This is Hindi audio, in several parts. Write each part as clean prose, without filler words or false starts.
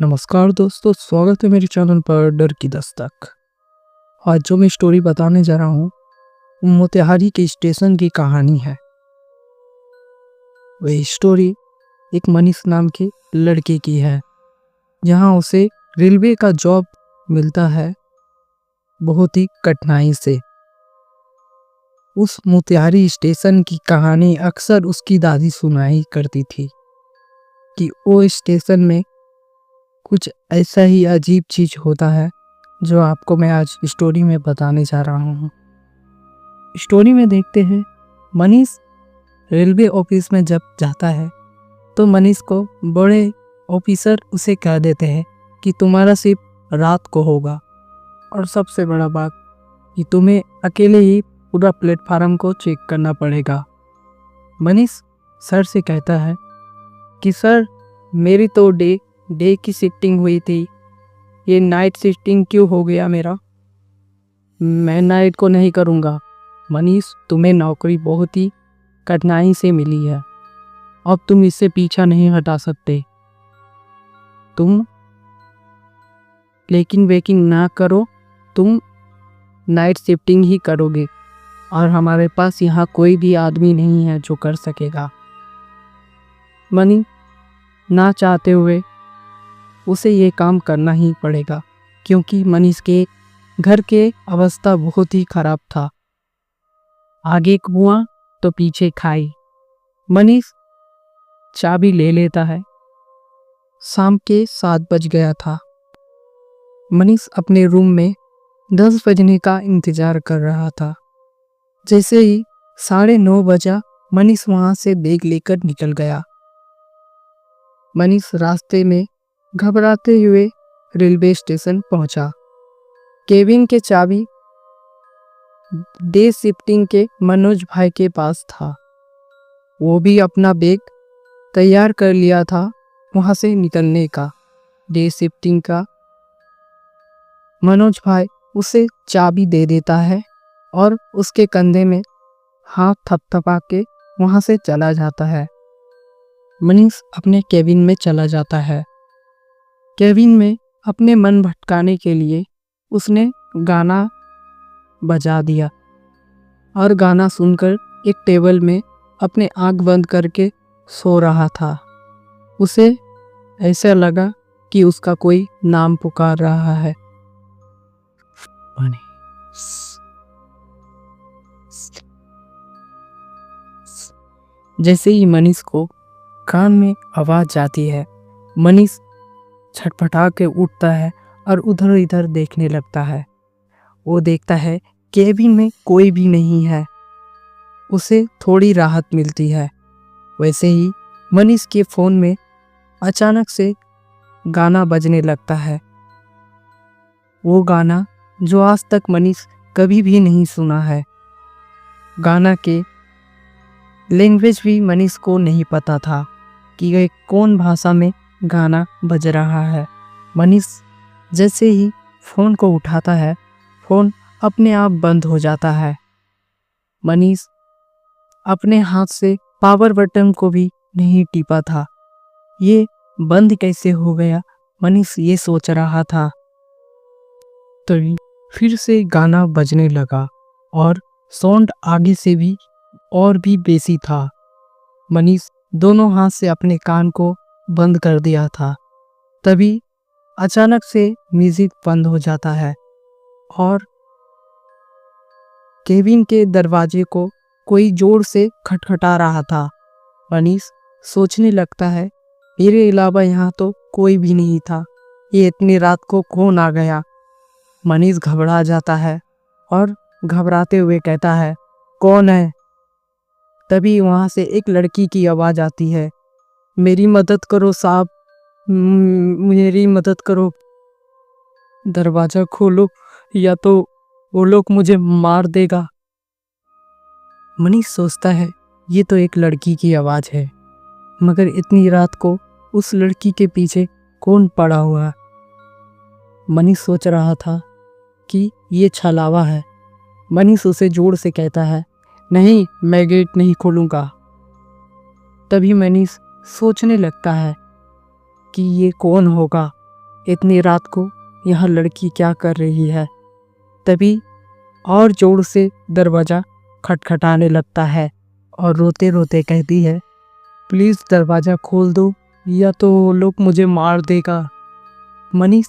नमस्कार दोस्तों, स्वागत है मेरे चैनल पर डर की दस्तक। आज जो मैं स्टोरी बताने जा रहा हूँ वो मोतिहारी के स्टेशन की कहानी है। वह स्टोरी एक मनीष नाम के लड़के की है, जहाँ उसे रेलवे का जॉब मिलता है बहुत ही कठिनाई से। उस मोतिहारी स्टेशन की कहानी अक्सर उसकी दादी सुनाई करती थी कि वो स्टेशन में कुछ ऐसा ही अजीब चीज होता है जो आपको मैं आज स्टोरी में बताने जा रहा हूँ। स्टोरी में देखते हैं, मनीष रेलवे ऑफिस में जब जाता है तो मनीष को बड़े ऑफिसर उसे कह देते हैं कि तुम्हारा शिफ्ट रात को होगा और सबसे बड़ा बात कि तुम्हें अकेले ही पूरा प्लेटफार्म को चेक करना पड़ेगा। मनीष सर से कहता है कि सर, मेरी तो डे की शिफ्टिंग हुई थी, ये नाइट शिफ्टिंग क्यों हो गया मेरा? मैं नाइट को नहीं करूँगा। मनीष, तुम्हें नौकरी बहुत ही कठिनाई से मिली है, अब तुम इससे पीछा नहीं हटा सकते। तुम लेकिन वेकिंग ना करो, तुम नाइट शिफ्टिंग ही करोगे और हमारे पास यहाँ कोई भी आदमी नहीं है जो कर सकेगा। मनी ना चाहते हुए उसे ये काम करना ही पड़ेगा, क्योंकि मनीष के घर के अवस्था बहुत ही खराब था। आगे कुआं तो पीछे खाई। मनीष चाबी ले लेता है। शाम के 7 बज गया था। मनीष अपने रूम में 10 बजने का इंतजार कर रहा था। जैसे ही 9:30 बजा, मनीष वहां से बैग लेकर निकल गया। मनीष रास्ते में घबराते हुए रेलवे स्टेशन पहुंचा। केबिन के चाबी डे शिफ्टिंग के मनोज भाई के पास था। वो भी अपना बैग तैयार कर लिया था वहां से निकलने का, डे शिफ्टिंग का। मनोज भाई उसे चाबी दे देता है और उसके कंधे में हाथ थपथपा के वहां से चला जाता है। मनीष अपने केबिन में चला जाता है। केबिन में अपने मन भटकाने के लिए उसने गाना बजा दिया और गाना सुनकर एक टेबल में अपने आंख बंद करके सो रहा था। उसे ऐसा लगा कि उसका कोई नाम पुकार रहा है। जैसे ही मनीष को कान में आवाज जाती है, मनीष छटपटा के उठता है और उधर इधर देखने लगता है। वो देखता है केबिन में कोई भी नहीं है। उसे थोड़ी राहत मिलती है। वैसे ही मनीष के फोन में अचानक से गाना बजने लगता है। वो गाना जो आज तक मनीष कभी भी नहीं सुना है। गाना के लैंग्वेज भी मनीष को नहीं पता था कि यह कौन भाषा में गाना बज रहा है। मनीष जैसे ही फोन को उठाता है, फोन अपने आप बंद हो जाता है। मनीष अपने हाथ से पावर बटन को भी नहीं टीपा था। ये बंद कैसे हो गया, मनीष ये सोच रहा था। तभी फिर से गाना बजने लगा और साउंड आगे से भी और भी बेसी था। मनीष दोनों हाथ से अपने कान को बंद कर दिया था। तभी अचानक से म्यूजिक बंद हो जाता है और केबिन के दरवाजे को कोई जोर से खटखटा रहा था। मनीष सोचने लगता है, मेरे अलावा यहाँ तो कोई भी नहीं था, ये इतनी रात को कौन आ गया? मनीष घबरा जाता है और घबराते हुए कहता है, कौन है? तभी वहाँ से एक लड़की की आवाज़ आती है, मेरी मदद करो साहब, मेरी मदद करो, दरवाज़ा खोलो या तो वो लोग मुझे मार देगा। मनीष सोचता है ये तो एक लड़की की आवाज़ है, मगर इतनी रात को उस लड़की के पीछे कौन पड़ा हुआ है? मनीष सोच रहा था कि ये छलावा है। मनीष उसे जोर से कहता है, नहीं, मैं गेट नहीं खोलूँगा। तभी मनीष सोचने लगता है कि ये कौन होगा इतनी रात को यह लड़की क्या कर रही है। तभी और जोर से दरवाज़ा खटखटाने लगता है और रोते रोते कहती है, प्लीज़ दरवाज़ा खोल दो या तो वो लोग मुझे मार देगा। मनीष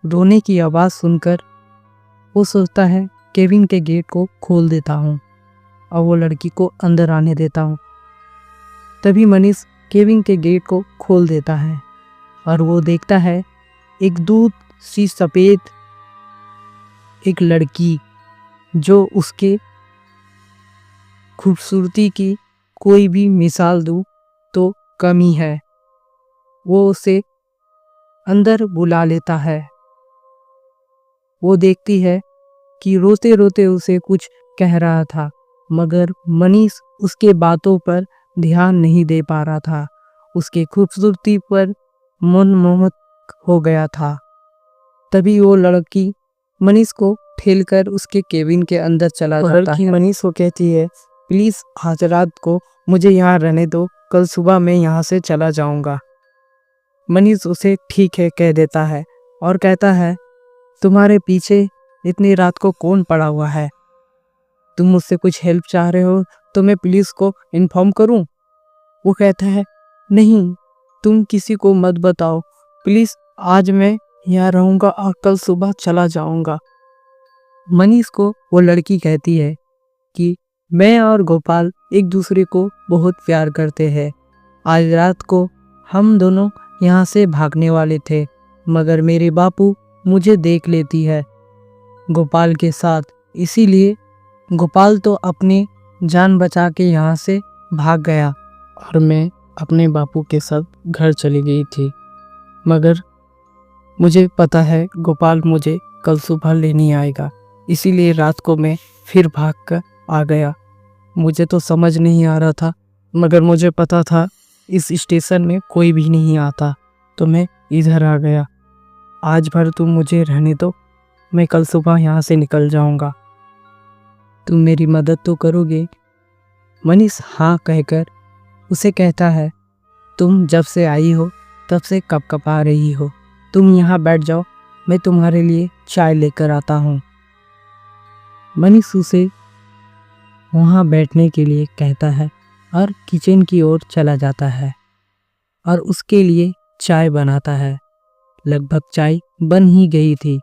रोने की आवाज़ सुनकर वो सोचता है केविन के गेट को खोल देता हूँ और वो लड़की को अंदर आने देता हूँ। तभी मनीष केविन के गेट को खोल देता है और वो देखता है एक दूध सी सफ़ेद एक लड़की जो उसके खूबसूरती की कोई भी मिसाल दूँ तो कमी है। वो उसे अंदर बुला लेता है। वो देखती है कि रोते रोते उसे कुछ कह रहा था, मगर मनीष उसके बातों पर ध्यान नहीं दे पा रहा था। उसकी खूबसूरती पर मनमोहक हो गया था। तभी वो लड़की मनीष को ठेलकर उसके केबिन के अंदर चला जाता है। मनीष को कहती है, प्लीज़ आज रात को मुझे यहाँ रहने दो, कल सुबह मैं यहाँ से चला जाऊँगा। मनीष उसे ठीक है कह देता है और कहता है, तुम्हारे पीछे इतनी रात को कौन पड़ा हुआ है? तुम मुझसे कुछ हेल्प चाह रहे हो तो मैं पुलिस को इन्फॉर्म करूं? वो कहता है, नहीं, तुम किसी को मत बताओ, प्लीज़ आज मैं यहाँ रहूँगा और कल सुबह चला जाऊँगा। मनीष को वो लड़की कहती है कि मैं और गोपाल एक दूसरे को बहुत प्यार करते हैं। आज रात को हम दोनों यहाँ से भागने वाले थे, मगर मेरे बापू मुझे देख लेती है गोपाल के साथ, इसीलिए गोपाल तो अपनी जान बचा के यहाँ से भाग गया और मैं अपने बापू के साथ घर चली गई थी। मगर मुझे पता है गोपाल मुझे कल सुबह लेने आएगा, इसीलिए रात को मैं फिर भाग कर आ गया। मुझे तो समझ नहीं आ रहा था, मगर मुझे पता था इस स्टेशन में कोई भी नहीं आता, तो मैं इधर आ गया। आज भर तुम मुझे रहने दो, मैं कल सुबह यहाँ से निकल जाऊँगा। तुम मेरी मदद तो करोगे? मनीष हाँ कहकर उसे कहता है, तुम जब से आई हो तब से कपकपा रही हो, तुम यहाँ बैठ जाओ, मैं तुम्हारे लिए चाय लेकर आता हूँ। मनीष उसे वहाँ बैठने के लिए कहता है और किचन की ओर चला जाता है और उसके लिए चाय बनाता है। लगभग चाय बन ही गई थी।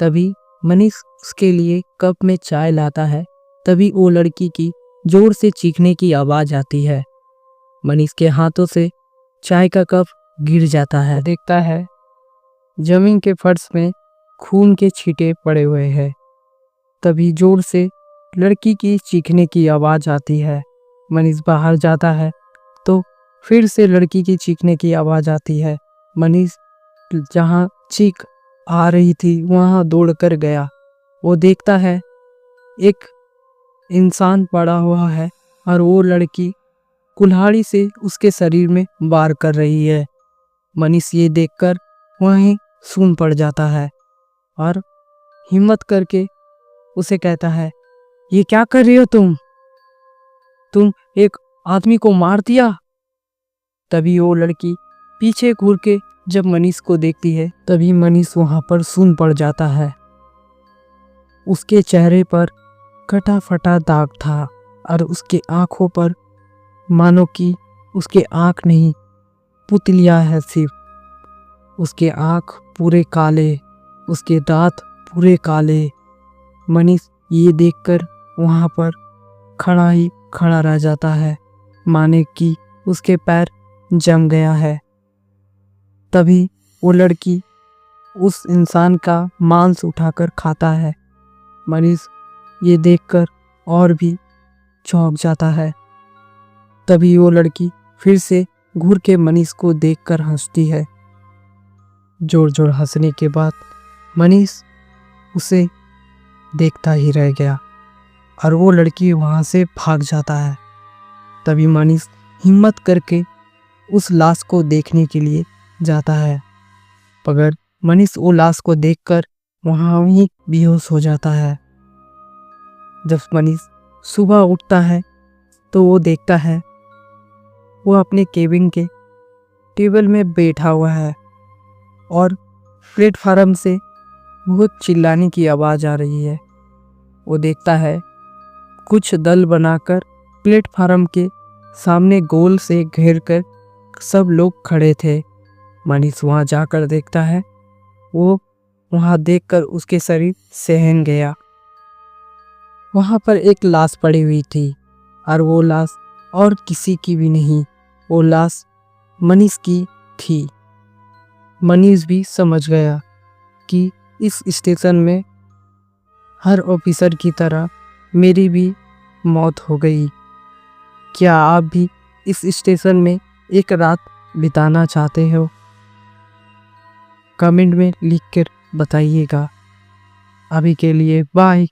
तभी मनीष उसके लिए कप में चाय लाता है। तभी वो लड़की की जोर से चीखने की आवाज़ आती है। मनीष के हाथों से चाय का कप गिर जाता है। देखता है जमीन के फर्श में खून के छींटे पड़े हुए हैं। तभी जोर से लड़की की चीखने की आवाज़ आती है। मनीष बाहर जाता है तो फिर से लड़की की चीखने की आवाज़ आती है। मनीष जहाँ चीख आ रही थी वहाँ दौड़ कर गया। वो देखता है एक इंसान पड़ा हुआ है और वो लड़की कुल्हाड़ी से उसके शरीर में वार कर रही है। मनीष ये देखकर वहीं सून पड़ जाता है और हिम्मत करके उसे कहता है, ये क्या कर रही हो तुम एक आदमी को मार दिया। तभी वो लड़की पीछे घूर के जब मनीष को देखती है तभी मनीष वहां पर सून पड़ जाता है। उसके चेहरे पर कटा फटा दाग था और उसके आंखों पर मानो कि उसके आंख नहीं पुतलियां है सिर्फ। उसके आंख पूरे काले, उसके दांत पूरे काले। मनीष ये देखकर वहाँ पर खड़ा ही खड़ा रह जाता है, माने कि उसके पैर जम गया है। तभी वो लड़की उस इंसान का मांस उठाकर खाता है। मनीष ये देखकर और भी चौंक जाता है। तभी वो लड़की फिर से घूर के मनीष को देखकर हंसती है। जोर जोर हंसने के बाद मनीष उसे देखता ही रह गया और वो लड़की वहाँ से भाग जाता है। तभी मनीष हिम्मत करके उस लाश को देखने के लिए जाता है, मगर मनीष वो लाश को देखकर वहाँ ही बेहोश हो जाता है। जब मनीष सुबह उठता है तो वो देखता है वो अपने केबिन के टेबल में बैठा हुआ है और प्लेटफार्म से बहुत चिल्लाने की आवाज़ आ रही है। वो देखता है कुछ दल बनाकर प्लेटफार्म के सामने गोल से घेर कर सब लोग खड़े थे। मनीष वहाँ जाकर देखता है, वो वहाँ देखकर उसके शरीर सहम गया। वहाँ पर एक लाश पड़ी हुई थी और वो लाश और किसी की भी नहीं, वो लाश मनीष की थी। मनीष भी समझ गया कि इस स्टेशन में हर ऑफिसर की तरह मेरी भी मौत हो गई। क्या आप भी इस स्टेशन में एक रात बिताना चाहते हो? कमेंट में लिख कर बताइएगा। अभी के लिए बाय।